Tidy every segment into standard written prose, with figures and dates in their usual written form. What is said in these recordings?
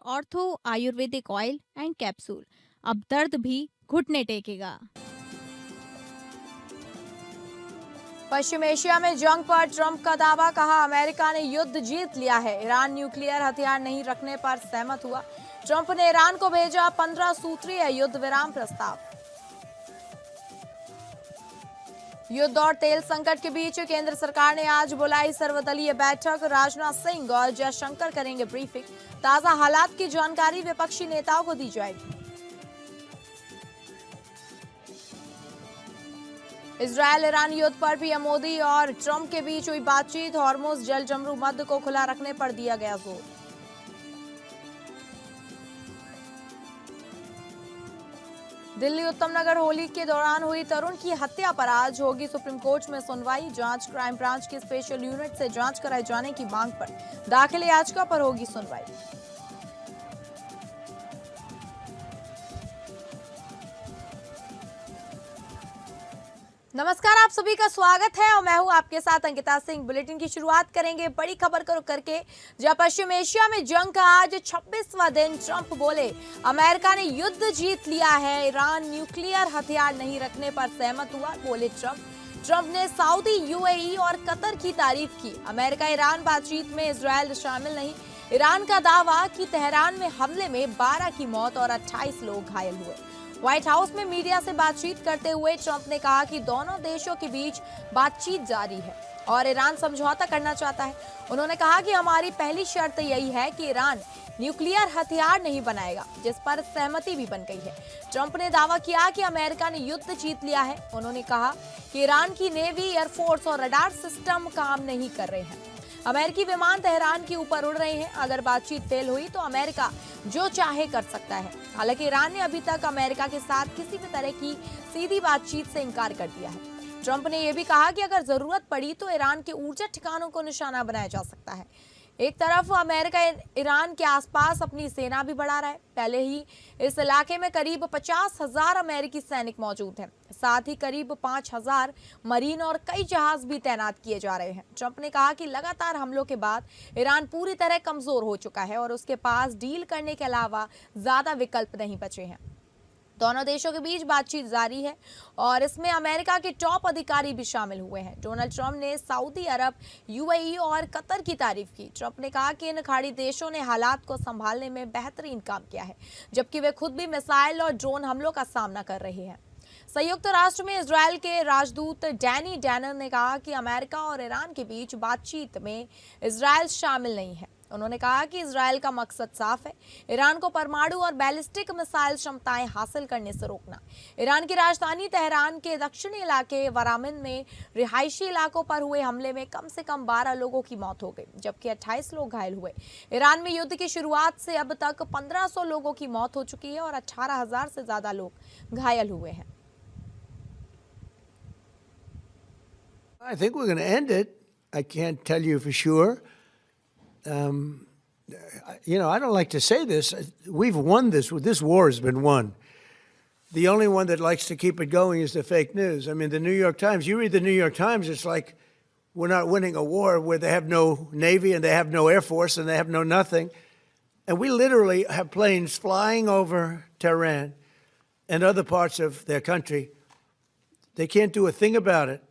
Ortho Ayurvedic oil and capsule. अब दर्द भी घुटने टेकेगा। पश्चिम एशिया में जंग पर ट्रंप का दावा, कहा अमेरिका ने युद्ध जीत लिया है। ईरान न्यूक्लियर हथियार नहीं रखने पर सहमत हुआ। ट्रंप ने ईरान को भेजा 15 सूत्रीय युद्ध विराम प्रस्ताव। युद्ध और तेल संकट के बीच केंद्र सरकार ने आज बुलाई सर्वदलीय बैठक। राजनाथ सिंह और जयशंकर करेंगे ब्रीफिंग। ताजा हालात की जानकारी विपक्षी नेताओं को दी जाएगी। इजरायल ईरान युद्ध पर पीएम मोदी और ट्रंप के बीच हुई बातचीत। हॉर्मुज जल जमरू मध्य को खुला रखने पर दिया गया जोर। दिल्ली उत्तम नगर होली के दौरान हुई तरुण की हत्या पर आज होगी सुप्रीम कोर्ट में सुनवाई। जांच क्राइम ब्रांच की स्पेशल यूनिट से जांच कराए जाने की मांग पर दाखिल याचिका पर होगी सुनवाई। नमस्कार, आप सभी का स्वागत है और मैं हूं आपके साथ अंकिता सिंह। बुलेटिन की शुरुआत करेंगे बड़ी खबर को करके, जहां पश्चिम एशिया में जंग का आज 26वां दिन। ट्रंप बोले अमेरिका ने युद्ध जीत लिया है। ईरान न्यूक्लियर हथियार नहीं रखने पर सहमत हुआ, बोले ट्रंप ने सऊदी, यूएई और कतर की तारीफ की। अमेरिका ईरान बातचीत में इजरायल शामिल नहीं। ईरान का दावा कि तेहरान में हमले में 12 की मौत और 28 लोग घायल हुए। व्हाइट हाउस में मीडिया से बातचीत करते हुए ट्रंप ने कहा कि दोनों देशों के बीच बातचीत जारी है और ईरान समझौता करना चाहता है। उन्होंने कहा कि हमारी पहली शर्त यही है कि ईरान न्यूक्लियर हथियार नहीं बनाएगा, जिस पर सहमति भी बन गई है। ट्रंप ने दावा किया कि अमेरिका ने युद्ध जीत लिया है। उन्होंने कहा कि ईरान की नेवी, एयरफोर्स और रडार सिस्टम काम नहीं कर रहे हैं। अमेरिकी विमान तेहरान के ऊपर उड़ रहे हैं। अगर बातचीत फेल हुई तो अमेरिका जो चाहे कर सकता है। हालांकि ईरान ने अभी तक अमेरिका के साथ किसी भी तरह की सीधी बातचीत से इनकार कर दिया है। ट्रंप ने यह भी कहा कि अगर जरूरत पड़ी तो ईरान के ऊर्जा ठिकानों को निशाना बनाया जा सकता है। एक तरफ अमेरिका ईरान के आसपास अपनी सेना भी बढ़ा रहा है। पहले ही इस इलाके में करीब 50,000 अमेरिकी सैनिक मौजूद हैं। साथ ही करीब 5,000 मरीन और कई जहाज भी तैनात किए जा रहे हैं। ट्रंप ने कहा कि लगातार हमलों के बाद ईरान पूरी तरह कमजोर हो चुका है और उसके पास डील करने के अलावा ज्यादा विकल्प नहीं बचे हैं। दोनों देशों के बीच बातचीत जारी है और इसमें अमेरिका के टॉप अधिकारी भी शामिल हुए हैं। डोनाल्ड ट्रंप ने सऊदी अरब, यूएई और कतर की तारीफ की। ट्रंप ने कहा कि इन खाड़ी देशों ने हालात को संभालने में बेहतरीन काम किया है, जबकि वे खुद भी मिसाइल और ड्रोन हमलों का सामना कर रहे हैं। संयुक्त राष्ट्र में इजरायल के राजदूत डैनी डैनर ने कहा कि अमेरिका और ईरान के बीच बातचीत में इजरायल शामिल नहीं है। उन्होंने कहा कि इजरायल का मकसद साफ है, ईरान को परमाणु और बैलिस्टिक मिसाइल क्षमताएं हासिल करने से रोकना। ईरान की राजधानी तेहरान के दक्षिणी इलाके वरामिन में रिहायशी इलाकों पर हुए हमले में कम से कम 12 लोगों की मौत हो गई, जबकि 28 लोग घायल हुए। ईरान में युद्ध की शुरुआत से अब तक 1500 लोगों की मौत हो चुकी है और 18,000 से ज्यादा लोग घायल हुए हैं। I think we're going to end it. I can't tell you for sure. I don't like to say this. We've won this. This war has been won. The only one that likes to keep it going is the fake news. I mean, the New York Times, you read the New York Times, it's like we're not winning a war where they have no Navy and they have no Air Force and they have no nothing. And we literally have planes flying over Tehran and other parts of their country. They can't do a thing about it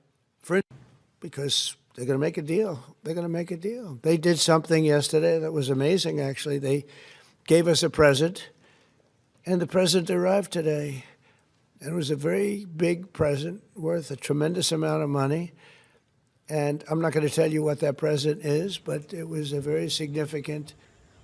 because they're going to make a deal. They're going to make a deal. They did something yesterday that was amazing, actually. They gave us a present, and the present arrived today. And it was a very big present worth a tremendous amount of money. And I'm not going to tell you what that present is, but it was a very significant.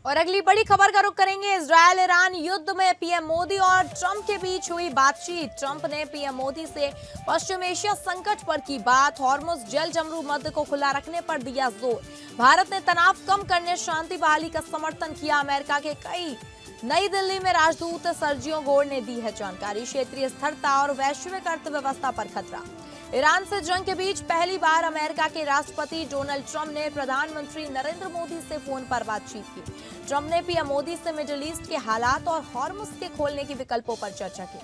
और अगली बड़ी खबर का रुख करेंगे। Israel Iran युद्ध में PM Modi और ट्रंप के बीच हुई बातचीत। ट्रंप ने पीएम मोदी से पश्चिम एशिया संकट पर की बात। हॉर्मुज जल जमरू मध्य को खुला रखने पर दिया जोर। भारत ने तनाव कम करने, शांति बहाली का समर्थन किया। अमेरिका के नई दिल्ली में राजदूत सर्जियो गोर ने दी है जानकारी। क्षेत्रीय स्थिरता और वैश्विक अर्थव्यवस्था पर खतरा। ईरान से जंग के बीच पहली बार अमेरिका के राष्ट्रपति डोनाल्ड ट्रंप ने प्रधानमंत्री नरेंद्र मोदी से फोन पर बातचीत की। ट्रंप ने पीएम मोदी से मिडिल ईस्ट के हालात और हॉर्मुज के खोलने के विकल्पों पर चर्चा की।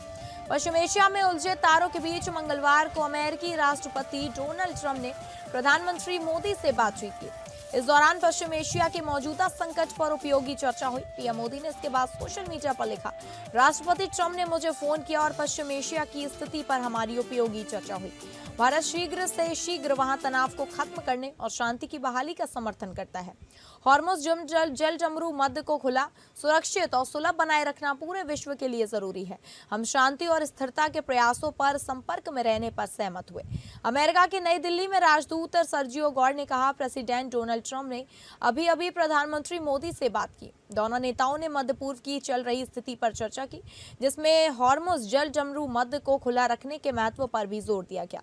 पश्चिम एशिया में उलझे तारों के बीच मंगलवार को अमेरिकी राष्ट्रपति डोनाल्ड ट्रंप ने प्रधानमंत्री मोदी से बातचीत की। इस दौरान पश्चिम एशिया के मौजूदा संकट पर उपयोगी चर्चा हुई। पीएम मोदी ने इसके बाद सोशल मीडिया पर लिखा, राष्ट्रपति ट्रंप ने मुझे फोन किया और पश्चिम एशिया की स्थिति पर हमारी उपयोगी चर्चा हुई। भारत शीघ्र से शीघ्र वहां तनाव को खत्म करने और शांति की बहाली का समर्थन करता है। हॉर्मुज़ जल जमरू मध्य को खुला, सुरक्षित और सुलभ बनाए रखना पूरे विश्व के लिए जरूरी है। हम शांति और स्थिरता के प्रयासों पर संपर्क में रहने पर सहमत हुए। अमेरिका के नई दिल्ली में राजदूत सर्जियो गौर ने कहा, प्रेसिडेंट डोनाल्ड ट्रंप ने अभी प्रधानमंत्री मोदी से बात की। दोनों नेताओं ने मध्य पूर्व की चल रही स्थिति पर चर्चा की, जिसमें हॉर्मुज़ जल जमरू मध्य को खुला रखने के महत्व पर भी जोर दिया गया।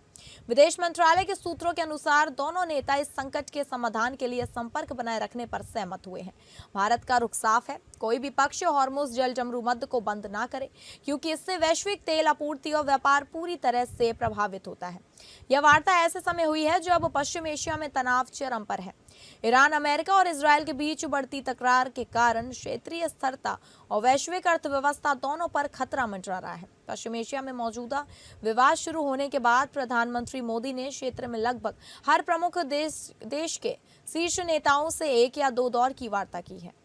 विदेश मंत्रालय के सूत्रों के अनुसार दोनों नेता इस संकट के समाधान के लिए संपर्क बनाए रखने पर सहमत हुए हैं। भारत का रुख साफ है, कोई भी पक्ष हॉर्मुज़ जल जमरू मध्य को बंद ना करे, क्योंकि इससे वैश्विक तेल आपूर्ति और व्यापार पूरी तरह से प्रभावित होता है। यह वार्ता ऐसे समय हुई है जब पश्चिम एशिया में तनाव चरम पर है। ईरान, अमेरिका और इजरायल के बीच बढ़ती तकरार के कारण क्षेत्रीय स्थिरता और वैश्विक अर्थव्यवस्था दोनों पर खतरा मंडरा रहा है। पश्चिम एशिया में मौजूदा विवाद शुरू होने के बाद प्रधानमंत्री मोदी ने क्षेत्र में लगभग हर प्रमुख देश के शीर्ष नेताओं से 1 या 2 दौर की वार्ता की है।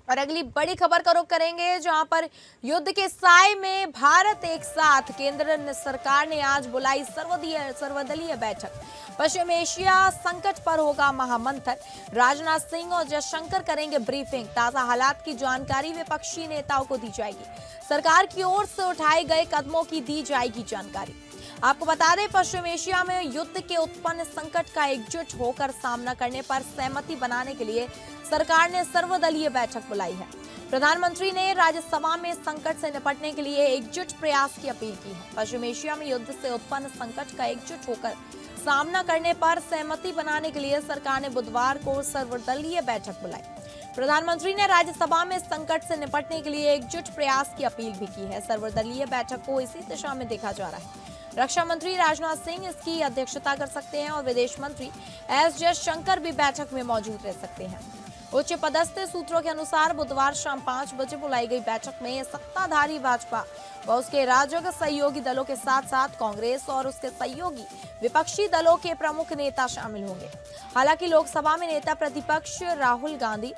और अगली बड़ी खबर का रुख करेंगे, जहां पर युद्ध के साए में भारत एक साथ। केंद्र सरकार ने आज बुलाई सर्वदलीय बैठक। पश्चिम एशिया संकट पर होगा महामंथन। राजनाथ सिंह और जयशंकर करेंगे ब्रीफिंग। ताजा हालात की जानकारी विपक्षी नेताओं को दी जाएगी। सरकार की ओर से उठाए गए कदमों की दी जाएगी जानकारी। आपको बता दें, पश्चिम एशिया में युद्ध के उत्पन्न संकट का एकजुट होकर सामना करने पर सहमति बनाने के लिए सरकार ने सर्वदलीय बैठक बुलाई है। प्रधानमंत्री ने राज्यसभा में संकट से निपटने के लिए एकजुट प्रयास की अपील की है। पश्चिम एशिया में युद्ध से उत्पन्न संकट का एकजुट होकर सामना करने पर सहमति बनाने के लिए सरकार ने बुधवार को सर्वदलीय बैठक बुलाई। प्रधानमंत्री ने राज्यसभा में संकट से निपटने के लिए एकजुट प्रयास की अपील भी की है। सर्वदलीय बैठक को इसी दिशा में देखा जा रहा है। रक्षा मंत्री राजनाथ सिंह इसकी अध्यक्षता कर सकते हैं और विदेश मंत्री एस जयशंकर भी बैठक में मौजूद रह सकते हैं। उच्च पदस्थ सूत्रों के अनुसार बुधवार शाम 5 बजे बुलाई गई बैठक में सत्ताधारी भाजपा व उसके राजग सहयोगी दलों के साथ साथ कांग्रेस और उसके सहयोगी विपक्षी दलों के प्रमुख नेता शामिल होंगे। हालांकि लोकसभा में नेता प्रतिपक्ष राहुल गांधी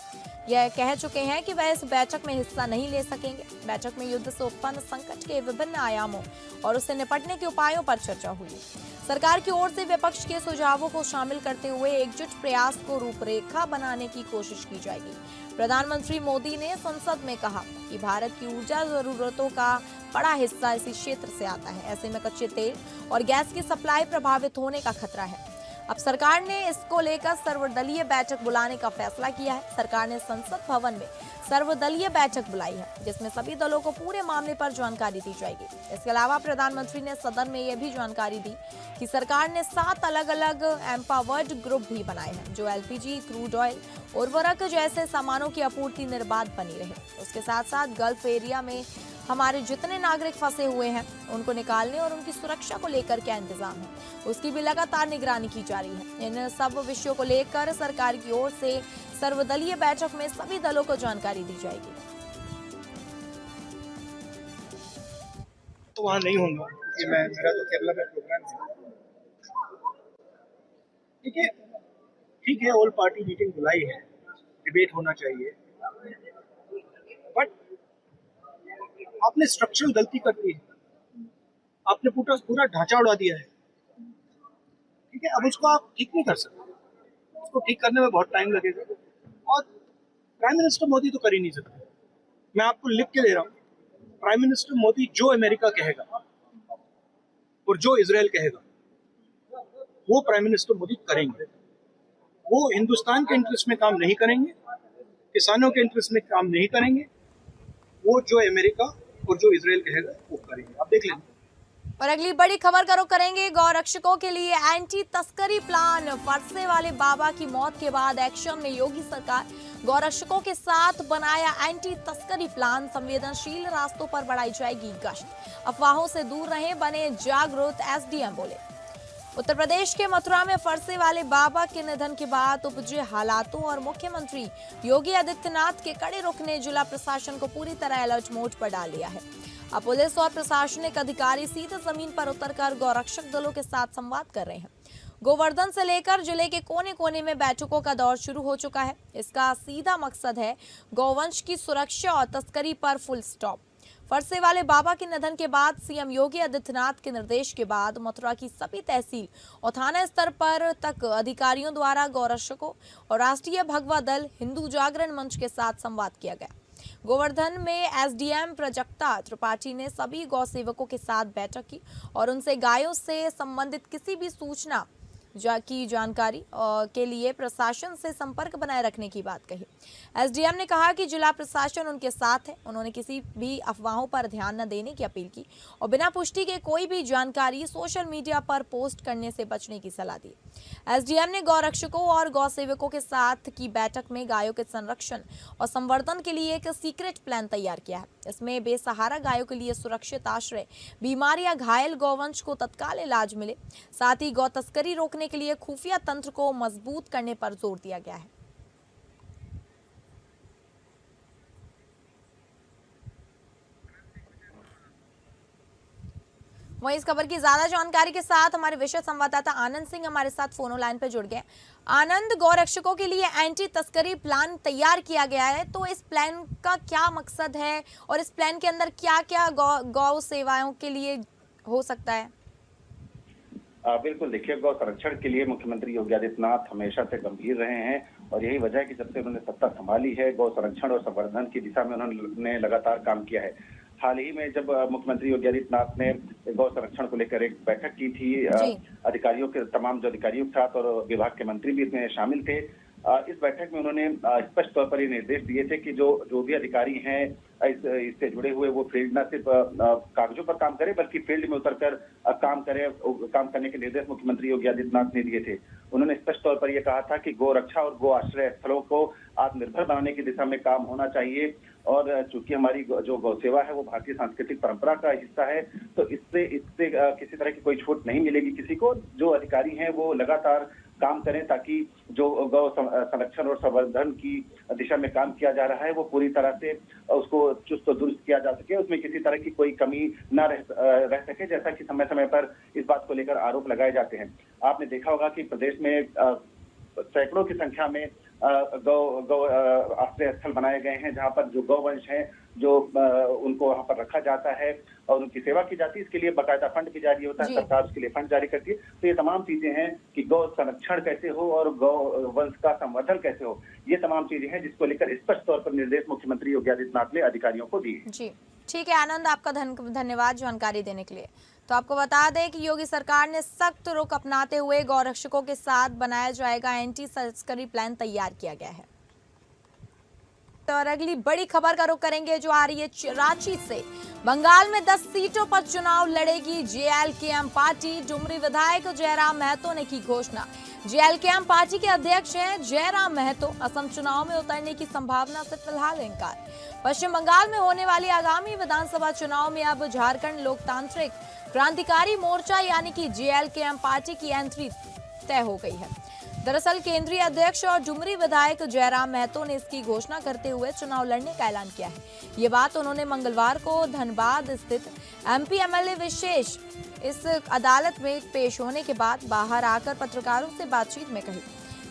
यह कह चुके हैं कि वह इस बैठक में हिस्सा नहीं ले सकेंगे। बैठक में युद्ध से उत्पन्न संकट के विभिन्न आयामों और उससे निपटने के उपायों पर चर्चा हुई। सरकार की ओर से विपक्ष के सुझावों को शामिल करते हुए एकजुट प्रयास को रूपरेखा बनाने की कोशिश की जाएगी। प्रधानमंत्री मोदी ने संसद में कहा कि भारत की ऊर्जा जरूरतों का बड़ा हिस्सा इसी क्षेत्र से आता है। ऐसे में कच्चे तेल और गैस की सप्लाई प्रभावित होने का खतरा है। अब सरकार ने इसको लेकर सर्वदलीय बैठक बुलाने का फैसला किया है। सरकार ने संसद भवन में सर्वदलीय बैठक बुलाई है, जिसमें सभी दलों को पूरे मामले पर जानकारी दी जाएगी। इसके अलावा प्रधानमंत्री ने सदन में यह भी जानकारी दी कि सरकार ने 7 अलग-अलग एम्पावर्ड ग्रुप भी बनाए हैं, जो एलपीजी, क्रूड ऑयल, उर्वरक जैसे सामानों की आपूर्ति निर्बाध बनी रहे। उसके साथ साथ गल्फ एरिया में हमारे जितने नागरिक फंसे हुए हैं, उनको निकालने और उनकी सुरक्षा को लेकर क्या इंतजाम है, उसकी भी लगातार निगरानी की जा रही है। इन सब विषयों को लेकर सरकार की ओर से सर्वदलीय बैठक में सभी दलों को जानकारी दी जाएगी। तो वहाँ नहीं होगा कि मेरा तो केरला में प्रोग्राम है। ठीक है, ऑल पार्टी मीटिंग बुलाई है, डिबेट होना चाहिए, बट आपने स्ट्रक्चरल गलती कर दी है। आपने पूरा ढांचा उड़ा दिया है। ठीक है, अब उसको आप ठीक नहीं कर सकते। उसको ठीक करने में बहुत टाइम लगेगा और प्राइम मिनिस्टर मोदी तो कर ही नहीं सकते। मैं आपको लिख के दे रहा हूँ, प्राइम मिनिस्टर मोदी जो अमेरिका कहेगा और जो इजराइल कहेगा वो प्राइम मिनिस्टर मोदी करेंगे। वो हिंदुस्तान के इंटरेस्ट में काम नहीं करेंगे, किसानों के इंटरेस्ट में काम नहीं करेंगे। वो जो अमेरिका और जो इजराइल कहेगा वो करेंगे। आप देख लेंगे। और अगली बड़ी खबर का रुख करेंगे, गौरक्षकों के लिए एंटी तस्करी प्लान। फरसे वाले बाबा की मौत के बाद एक्शन में योगी सरकार। गौरक्षकों के साथ बनाया एंटी तस्करी प्लान। संवेदनशील रास्तों पर बढ़ाई जाएगी गश्त। अफवाहों से दूर रहें, बने जागरूक, एसडीएम बोले। उत्तर प्रदेश के मथुरा में फरसे वाले बाबा के निधन के बाद उपजे हालातों और मुख्यमंत्री योगी आदित्यनाथ के कड़े रुख ने जिला प्रशासन को पूरी तरह अलर्ट मोड पर डाल दिया है। अब पुलिस और प्रशासनिक अधिकारी सीधे जमीन पर उतरकर गौरक्षक दलों के साथ संवाद कर रहे हैं। गोवर्धन से लेकर जिले के कोने कोने में बैठकों का दौर शुरू हो चुका है। इसका सीधा मकसद है गौवंश की सुरक्षा और तस्करी पर फुल स्टॉप। फरसे वाले बाबा के निधन के बाद सीएम योगी आदित्यनाथ के निर्देश के बाद मथुरा की सभी तहसील और थाना स्तर पर तक अधिकारियों द्वारा गौरक्षकों और राष्ट्रीय भगवा दल हिंदू जागरण मंच के साथ संवाद किया गया। गोवर्धन में एसडीएम प्रजक्ता त्रिपाठी ने सभी गौ सेवकों के साथ बैठक की और उनसे गायों से संबंधित किसी भी सूचना की जानकारी के लिए प्रशासन से संपर्क बनाए रखने की बात कही। एसडीएम ने कहा कि जिला प्रशासन उनके साथ है। उन्होंने किसी भी अफवाहों पर ध्यान न देने की अपील की और बिना पुष्टि के कोई भी जानकारी सोशल मीडिया पर पोस्ट करने से बचने की सलाह दी। एसडीएम ने गौरक्षकों और गौ सेवकों के साथ की बैठक में गायों के संरक्षण और संवर्धन के लिए एक सीक्रेट प्लान तैयार किया है। इसमें बेसहारा गायों के लिए सुरक्षित आश्रय, बीमार या घायल गौवंश को तत्काल इलाज मिले, साथ ही गौ तस्करी रोकने के लिए खुफिया तंत्र को मजबूत करने पर जोर दिया गया है। वहीं इस खबर की ज्यादा जानकारी के साथ हमारे विशेष संवाददाता आनंद सिंह हमारे साथ फोन लाइन पर जुड़ गए। आनंद, गौरक्षकों के लिए एंटी तस्करी प्लान तैयार किया गया है, तो इस प्लान का क्या मकसद है और इस प्लान के अंदर क्या क्या गौ सेवाओं के लिए हो सकता है? बिल्कुल, देखिए, गौ संरक्षण के लिए मुख्यमंत्री योगी आदित्यनाथ हमेशा से गंभीर रहे हैं और यही वजह है कि जब से उन्होंने सत्ता संभाली है, गौ संरक्षण और संवर्धन की दिशा में उन्होंने लगातार काम किया है। हाल ही में जब मुख्यमंत्री योगी आदित्यनाथ ने गौ संरक्षण को लेकर एक बैठक की थी, अधिकारियों के तमाम जो अधिकारियों के साथ और विभाग के मंत्री भी इसमें शामिल थे। इस बैठक में उन्होंने स्पष्ट तौर पर ये निर्देश दिए थे कि जो भी अधिकारी हैं इससे जुड़े हुए, वो फील्ड न सिर्फ कागजों पर काम करे बल्कि फील्ड में उतरकर काम करने के निर्देश मुख्यमंत्री योगी आदित्यनाथ ने दिए थे। उन्होंने स्पष्ट तौर पर यह कहा था कि गो रक्षा और गो आश्रय स्थलों को आत्मनिर्भर बनाने की दिशा में काम होना चाहिए और चूंकि हमारी जो गौ सेवा है वो भारतीय सांस्कृतिक परंपरा का हिस्सा है, तो इससे किसी तरह की कोई छूट नहीं मिलेगी किसी को। जो अधिकारी हैं वो लगातार काम करें ताकि जो गौ संरक्षण और संवर्धन की दिशा में काम किया जा रहा है वो पूरी तरह से उसको चुस्त और दुरुस्त किया जा सके, उसमें किसी तरह की कोई कमी न रह सके, जैसा कि समय समय पर इस बात को लेकर आरोप लगाए जाते हैं। आपने देखा होगा कि प्रदेश में सैकड़ों की संख्या में गौ आश्रय स्थल बनाए गए हैं जहां पर जो गौवंश हैं जो उनको वहां पर रखा जाता है और उनकी सेवा की जाती है। इसके लिए बकायदा फंड भी जारी होता है, सरकार उसके लिए फंड जारी करती है। तो ये तमाम चीजें हैं कि गौ संरक्षण कैसे हो और गौ वंश का संवर्धन कैसे हो, ये तमाम चीजें हैं जिसको लेकर स्पष्ट तौर पर निर्देश मुख्यमंत्री योगी आदित्यनाथ ने अधिकारियों को दिए। जी ठीक है आनंद, आपका धन्यवाद जानकारी देने के लिए। तो आपको बता दें कि योगी सरकार ने सख्त रुख अपनाते हुए गौरक्षकों के साथ बनाया जाएगा एंटी तस्करी प्लान तैयार किया गया है। तो और अगली बड़ी खबर का रुख करेंगे जो आ रही है रांची से। बंगाल में 10 सीटों पर चुनाव लड़ेगी जेएलकेएम पार्टी। डुमरी विधायक जयराम महतो ने की घोषणा। जेएलकेएम पार्टी के अध्यक्ष हैं जयराम महतो। असम चुनाव में उतरने की संभावना से फिलहाल इंकार। पश्चिम बंगाल में होने वाली आगामी विधानसभा चुनाव में अब झारखंड लोकतांत्रिक क्रांतिकारी मोर्चा यानी कि जेएलकेएम पार्टी की एंट्री तय हो गई है। दरअसल केंद्रीय अध्यक्ष और डुमरी विधायक जयराम महतो ने इसकी घोषणा करते हुए चुनाव लड़ने का ऐलान किया है। ये बात उन्होंने मंगलवार को धनबाद स्थित एमपी एमएलए विशेष इस अदालत में पेश होने के बाद बाहर आकर पत्रकारों से बातचीत में कही।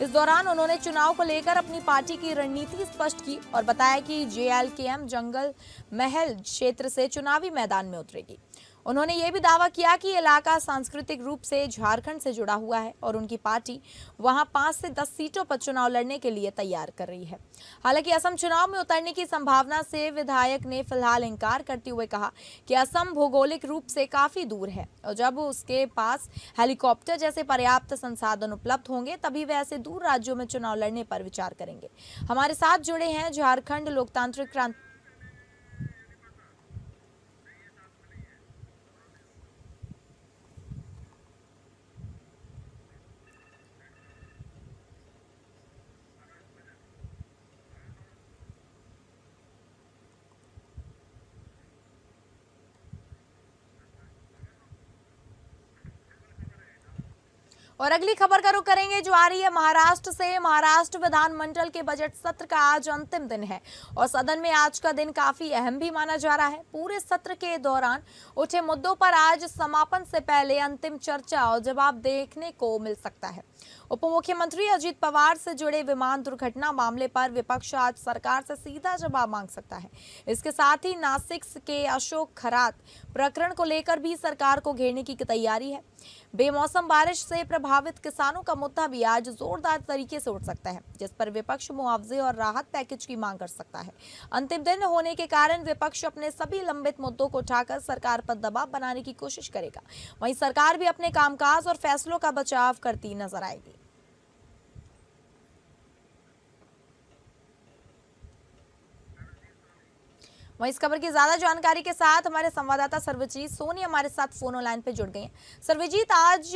इस दौरान उन्होंने चुनाव को लेकर अपनी पार्टी की रणनीति स्पष्ट की और बताया कि जेएलकेएम जंगल महल क्षेत्र से चुनावी मैदान में उतरेगी। उन्होंने ये भी दावा किया कि इलाका सांस्कृतिक रूप से झारखंड से जुड़ा हुआ है और उनकी पार्टी वहां 5 से 10 सीटों पर चुनाव लड़ने के लिए तैयार कर रही है। हालांकि असम चुनाव में उतरने की संभावना से विधायक ने फिलहाल इंकार करते हुए कहा कि असम भौगोलिक रूप से काफी दूर है और जब उसके पास हेलीकॉप्टर जैसे पर्याप्त संसाधन उपलब्ध होंगे तभी वे ऐसे दूर राज्यों में चुनाव लड़ने पर विचार करेंगे। हमारे साथ जुड़े हैं झारखंड लोकतांत्रिक क्रांति और अगली खबर का रुख करेंगे जो आ रही है महाराष्ट्र से। महाराष्ट्र विधानमंडल के बजट सत्र का आज अंतिम दिन है और सदन में आज का दिन काफी अहम भी माना जा रहा है। पूरे सत्र के दौरान उठे मुद्दों पर आज समापन से पहले अंतिम चर्चा और जवाब देखने को मिल सकता है। उप मुख्यमंत्री अजित पवार से जुड़े विमान दुर्घटना मामले पर विपक्ष आज सरकार से सीधा जवाब मांग सकता है। इसके साथ ही नासिक के अशोक खरात प्रकरण को लेकर भी सरकार को घेरने की तैयारी है। बेमौसम बारिश से प्रभावित किसानों का मुद्दा भी आज जोरदार तरीके से उठ सकता है, जिस पर विपक्ष मुआवजे और राहत पैकेज की मांग कर सकता है। अंतिम दिन होने के कारण विपक्ष अपने सभी लंबित मुद्दों को उठाकर सरकार पर दबाव बनाने की कोशिश करेगा। वहीं सरकार भी अपने कामकाज और फैसलों का बचाव करती नजर आएगी। वहीं इस खबर की ज्यादा जानकारी के साथ हमारे संवाददाता सर्वजीत सोनी हमारे साथ फोन लाइन पे जुड़ गए हैं। सर्वजीत, आज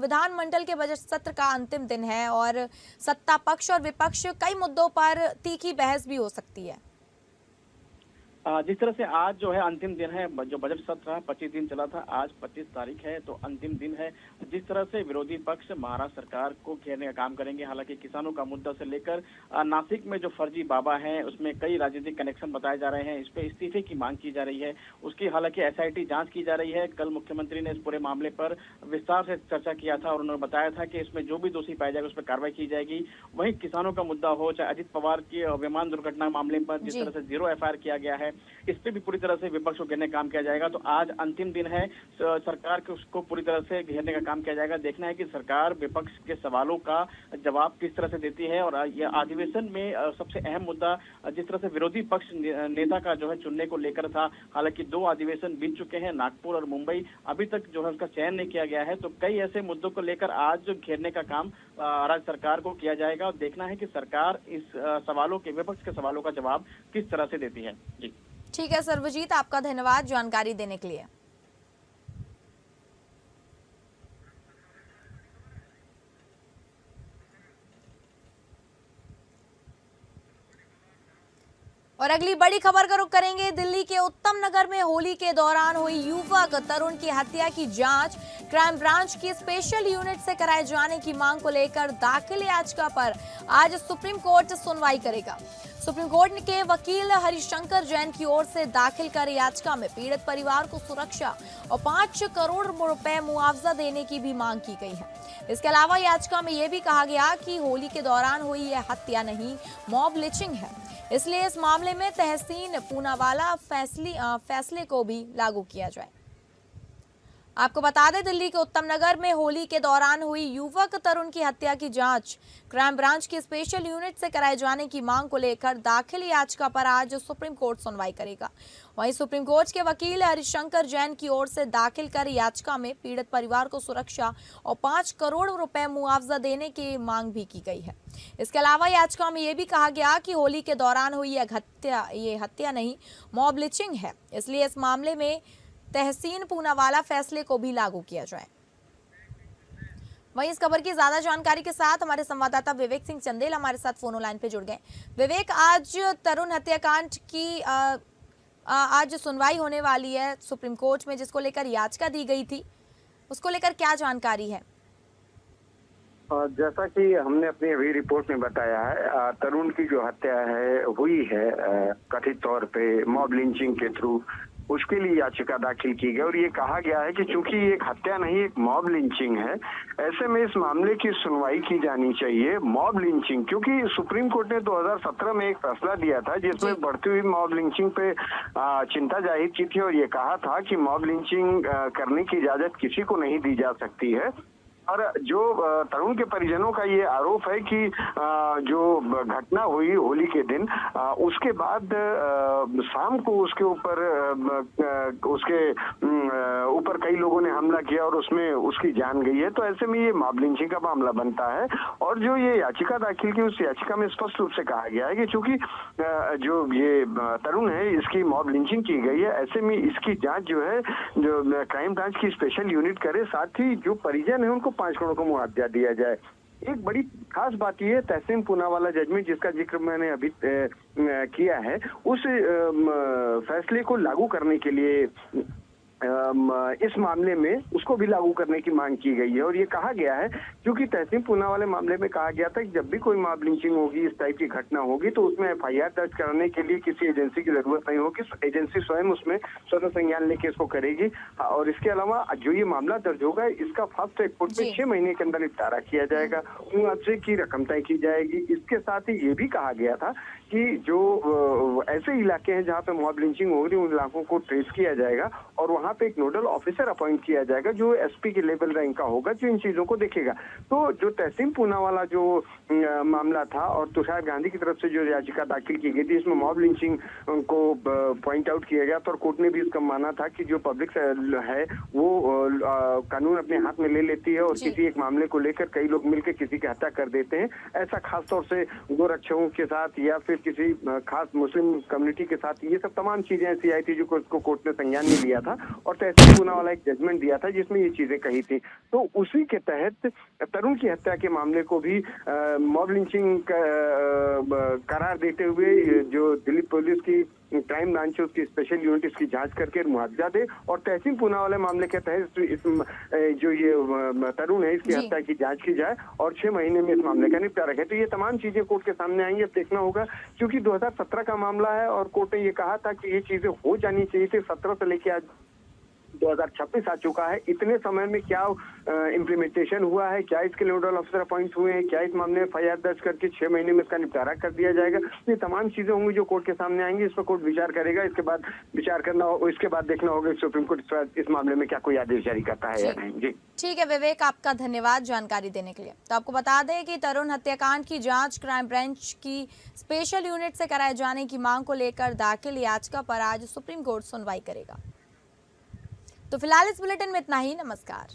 विधानमंडल के बजट सत्र का अंतिम दिन है और सत्ता पक्ष और विपक्ष कई मुद्दों पर तीखी बहस भी हो सकती है। जिस तरह से आज जो है अंतिम दिन है, जो बजट सत्र है 25 दिन चला था, आज 25 तारीख है तो अंतिम दिन है। जिस तरह से विरोधी पक्ष महाराष्ट्र सरकार को घेरने का काम करेंगे, हालांकि किसानों का मुद्दा से लेकर नासिक में जो फर्जी बाबा हैं उसमें कई राजनीतिक कनेक्शन बताए जा रहे हैं, इस पे इस्तीफे की मांग की जा रही है। उसकी हालांकि SIT जांच की जा रही है। कल मुख्यमंत्री ने इस पूरे मामले पर विस्तार से चर्चा किया था और उन्होंने बताया था कि इसमें जो भी दोषी पाया जाएगा उस पर कार्रवाई की जाएगी। वहीं किसानों का मुद्दा हो, चाहे अजित पवार की विमान दुर्घटना मामले पर जिस तरह से 0 FIR किया गया है, इस पे भी पूरी तरह से विपक्ष को घेरने का काम किया जाएगा। तो आज अंतिम दिन है, सरकार के उसको पूरी तरह से घेरने का काम किया जाएगा। देखना है कि सरकार विपक्ष के सवालों का जवाब किस तरह से देती है। और यह अधिवेशन में सबसे अहम मुद्दा जिस तरह से विरोधी पक्ष नेता का जो है चुनने को लेकर था। हालांकि 2 अधिवेशन बीत चुके हैं, नागपुर और मुंबई, अभी तक जो है उसका चयन नहीं किया गया है। तो कई ऐसे मुद्दों को लेकर आज जो घेरने का काम राज्य सरकार को किया जाएगा और देखना है कि सरकार इस सवालों के, विपक्ष के सवालों का जवाब किस तरह से देती है। जी ठीक है सर्वजीत, आपका धन्यवाद जानकारी देने के लिए। और अगली बड़ी खबर का रुख करेंगे। दिल्ली के उत्तम नगर में होली के दौरान हुई युवक तरुण की हत्या की जांच क्राइम ब्रांच की स्पेशल यूनिट से कराए जाने की मांग को लेकर दाखिल याचिका पर आज सुप्रीम कोर्ट सुनवाई करेगा। सुप्रीम कोर्ट के वकील हरिशंकर जैन की ओर से दाखिल कर याचिका में पीड़ित परिवार को सुरक्षा और 5 करोड़ रुपए मुआवजा देने की भी मांग की गई है। इसके अलावा याचिका में यह भी कहा गया कि होली के दौरान हुई यह हत्या नहीं, मॉब लिंचिंग है, इसलिए इस मामले में तहसीन पूनावाला फैसले को भी लागू किया जाए। आपको बता दें, दिल्ली के उत्तम नगर में होली के दौरान हुई युवक तरुण की हत्या की जांच क्राइम ब्रांच की स्पेशल यूनिट से कराए जाने की मांग को लेकर दाखिल याचिका पर आज सुप्रीम कोर्ट सुनवाई करेगा। वहीं सुप्रीम कोर्ट के वकील हरिशंकर जैन की ओर से दाखिल कर याचिका में पीड़ित परिवार को सुरक्षा और 5 करोड़ रुपए मुआवजा देने की मांग भी की गई है। इसके अलावा याचिका में यह भी कहा गया कि होली के दौरान हुई ये हत्या नहीं, मॉब लिंचिंग है, इसलिए इस मामले में तहसीन पूनावाला फैसले को भी लागू किया जाए। वहीं इस खबर की ज्यादा जानकारी के साथ हमारे संवाददाता विवेक सिंह चंदेल हमारे साथ फोन लाइन पे जुड़ गए। विवेक, आज तरुण हत्याकांड की आज सुनवाई होने वाली है सुप्रीम कोर्ट में, जिसको लेकर याचिका दी गई थी, उसको लेकर क्या जानकारी है? जैसा कि हमने अपनी अभी रिपोर्ट में बताया है, तरुण की जो हत्या है हुई है कथित तौर पे मॉब लिंचिंग के थ्रू, उसके लिए याचिका दाखिल की गई और ये कहा गया है कि चूंकि ये एक हत्या नहीं एक मॉब लिंचिंग है, ऐसे में इस मामले की सुनवाई की जानी चाहिए। मॉब लिंचिंग, क्योंकि सुप्रीम कोर्ट ने 2017 में एक फैसला दिया था जिसमें बढ़ती हुई मॉब लिंचिंग पे चिंता जाहिर की थी और ये कहा था कि मॉब लिंचिंग करने की इजाजत किसी को नहीं दी जा सकती है। और जो तरुण के परिजनों का ये आरोप है कि जो घटना हुई होली के दिन, उसके बाद शाम को उसके ऊपर कई लोगों ने हमला किया और उसमें उसकी जान गई है। तो ऐसे में ये मॉब लिंचिंग का मामला बनता है। और जो ये याचिका दाखिल की, उस याचिका में स्पष्ट रूप से कहा गया है कि चूंकि जो ये तरुण है इसकी मॉब लिंचिंग की गई है, ऐसे में इसकी जांच जो है जो क्राइम ब्रांच की स्पेशल यूनिट करे, साथ ही जो परिजन है उनको 5 करोड़ का मुआवजा दिया जाए। एक बड़ी खास बात यह तहसीन पूनावाला जजमेंट जिसका जिक्र मैंने अभी किया है, उस फैसले को लागू करने के लिए इस मामले में उसको भी लागू करने की मांग की गई है। और ये कहा गया है, क्योंकि तहसीन पूनावाला मामले में कहा गया था कि जब भी कोई मॉब लिंचिंग होगी, इस टाइप की घटना होगी, तो उसमें एफआईआर दर्ज कराने के लिए किसी एजेंसी की जरूरत नहीं होगी, एजेंसी स्वयं उसमें स्वतः संज्ञान लेके इसको करेगी। और इसके अलावा जो ये मामला दर्ज होगा, इसका फास्ट ट्रैक कोर्ट में 6 महीने के अंदर निपटारा किया जाएगा, मुआवजे की रकम तय की जाएगी। इसके साथ ही ये भी कहा गया था कि जो ऐसे इलाके हैं जहाँ पे मॉब लिंचिंग हो रही है, उन इलाकों को ट्रेस किया जाएगा और वहाँ पे एक नोडल ऑफिसर अपॉइंट किया जाएगा जो एसपी के लेवल रैंक का होगा, जो इन चीजों को देखेगा। तो जो तहसीन पूनावाला जो मामला था और तुषार गांधी की तरफ से जो याचिका दाखिल की गई थी, इसमें मॉब लिंचिंग को पॉइंट आउट किया गया था और कोर्ट ने भी इसका माना था कि जो पब्लिक है वो कानून अपने हाथ में ले लेती है और किसी एक मामले को लेकर कई लोग मिलकर किसी की हत्या कर देते हैं। ऐसा खासतौर से गोरक्षकों के साथ या फिर किसी खास मुस्लिम कम्युनिटी के साथ, ये सब तमाम चीजें ऐसी आई थी जो उसको कोर्ट ने संज्ञान में लिया था और तहसीन पूनावाला एक जजमेंट दिया था जिसमें ये चीजें कही थी। तो उसी के तहत तरुण की हत्या के मामले को भी मॉब लिंचिंग करार देते हुए जो दिल्ली पुलिस की क्राइम ब्रांच है उसकी स्पेशल यूनिट इसकी जांच करके मुआवजा दे और तहसीन पूनावाला मामले के तहत जो ये तरुण है इसकी हत्या की जांच की जाए और 6 महीने में इस मामले का निपटारा रखे। तो ये तमाम चीजें कोर्ट के सामने आएंगी, अब देखना होगा, क्योंकि 2017 का मामला है और कोर्ट ने ये कहा था कि ये चीजें हो जानी चाहिए थी। 17 से लेके आज 2026 आ चुका है, इतने समय में क्या इम्प्लीमेंटेशन हुआ है, क्या इसके नोडल ऑफिसर अपॉइंट हुए हैं, क्या इस मामले में एफआईआर दर्ज करके 6 महीने में इसका निपटारा कर दिया जाएगा। ये तमाम चीजें होंगी जो कोर्ट के सामने आएंगी, इस पर कोर्ट विचार करेगा। इसके बाद विचार करना होगा, इसके बाद देखना होगा सुप्रीम कोर्ट इस मामले में क्या कोई आदेश जारी करता है या नहीं। जी ठीक है विवेक, आपका धन्यवाद जानकारी देने के लिए। तो आपको बता दें कि तरुण हत्याकांड की जांच क्राइम ब्रांच की स्पेशल यूनिट से कराए जाने की मांग को लेकर दाखिल याचिका पर आज सुप्रीम कोर्ट सुनवाई करेगा। तो फिलहाल इस बुलेटिन में इतना ही। नमस्कार।